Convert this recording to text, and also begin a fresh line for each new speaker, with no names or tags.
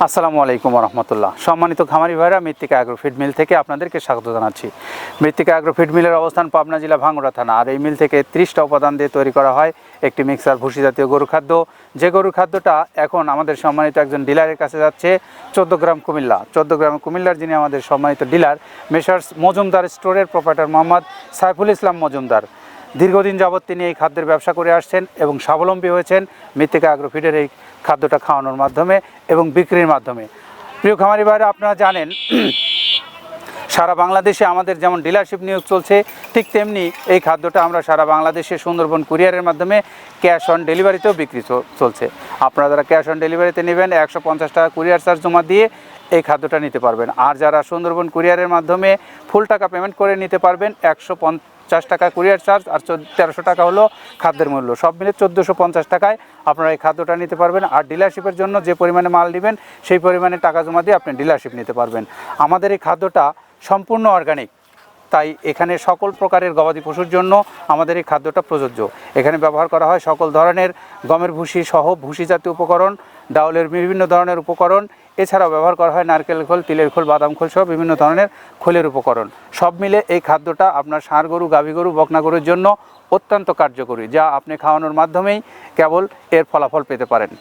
আসসালামু আলাইকুম রহমতুল্লাহ। সম্মানিত খামারি ভাইরা, মৃত্তিকা অ্যাগ্রো ফিড মিল থেকে আপনাদেরকে স্বাগত জানাচ্ছি। মৃত্তিকা অ্যাগ্রো ফিড মিলের অবস্থান পাবনা জেলা ভাঙ্গুড়া থানা। আর এই মিল থেকে 30টা উপাদান দিয়ে তৈরি করা হয় একটি মিক্সার ভুসি জাতীয় গরু খাদ্য। যে গরুর খাদ্যটা এখন আমাদের সম্মানিত একজন ডিলারের কাছে যাচ্ছে 14 গ্রাম কুমিল্লা। 14 গ্রাম কুমিল্লার যিনি আমাদের সম্মানিত ডিলার মেসার্স মজুমদার স্টোরের প্রোপাইটার মোহাম্মদ সাইফুল ইসলাম মজুমদার। দীর্ঘদিন যাবৎ তিনি এই খাদ্যের ব্যবসা করে আসছেন এবং স্বাবলম্বী হয়েছেন মৃত্তিকা অ্যাগ্রো ফিডের এই খাদ্যটা খাওয়ানোর মাধ্যমে এবং বিক্রির মাধ্যমে। প্রিয় খামারি ভাইরা, আপনারা জানেন সারা বাংলাদেশে আমাদের যেমন ডিলারশিপ নিয়োগ চলছে, ঠিক তেমনি এই খাদ্যটা আমরা সারা বাংলাদেশে সুন্দরবন কুরিয়ারের মাধ্যমে ক্যাশ অন ডেলিভারিতেও বিক্রি চলছে। আপনারা যারা ক্যাশ অন ডেলিভারিতে নেবেন 150 টাকা কুরিয়ার চার্জ জমা দিয়ে এই খাদ্যটা নিতে পারবেন। আর যারা সুন্দরবন কুরিয়ারের মাধ্যমে ফুল টাকা পেমেন্ট করে নিতে পারবেন 150 টাকা কুরিয়ার চার্জ আর 1300 টাকা হলো খাদ্যের মূল্য। সব মিলে 1450 টাকায় আপনারা এই খাদ্যটা নিতে পারবেন। আর ডিলারশিপের জন্য যে পরিমাণে মাল নেবেন সেই পরিমাণে টাকা জমা দিয়ে আপনি ডিলারশিপ নিতে পারবেন। আমাদের এই খাদ্যটা সম্পূর্ণ অর্গানিক, তাই এখানে সকল প্রকারের গবাদি পশুর জন্য আমাদের এই খাদ্যটা প্রযোজ্য। এখানে ব্যবহার করা হয় সকল ধরনের গমের ভুসি সহ ভুসি জাতীয় উপকরণ, ডাউলের বিভিন্ন ধরনের উপকরণ, এছাড়াও ব্যবহার করা হয় নারকেল খোল, তিলের খোল, বাদাম খোল সহ বিভিন্ন ধরনের খোলের উপকরণ। সব মিলে এই খাদ্যটা আপনার ষাঁড় গরু, গাভী গরু, বকনা গরুর জন্য অত্যন্ত কার্যকরী, যা আপনি খাওয়ানোর মাধ্যমেই কেবল এর ফলাফল পেতে পারেন।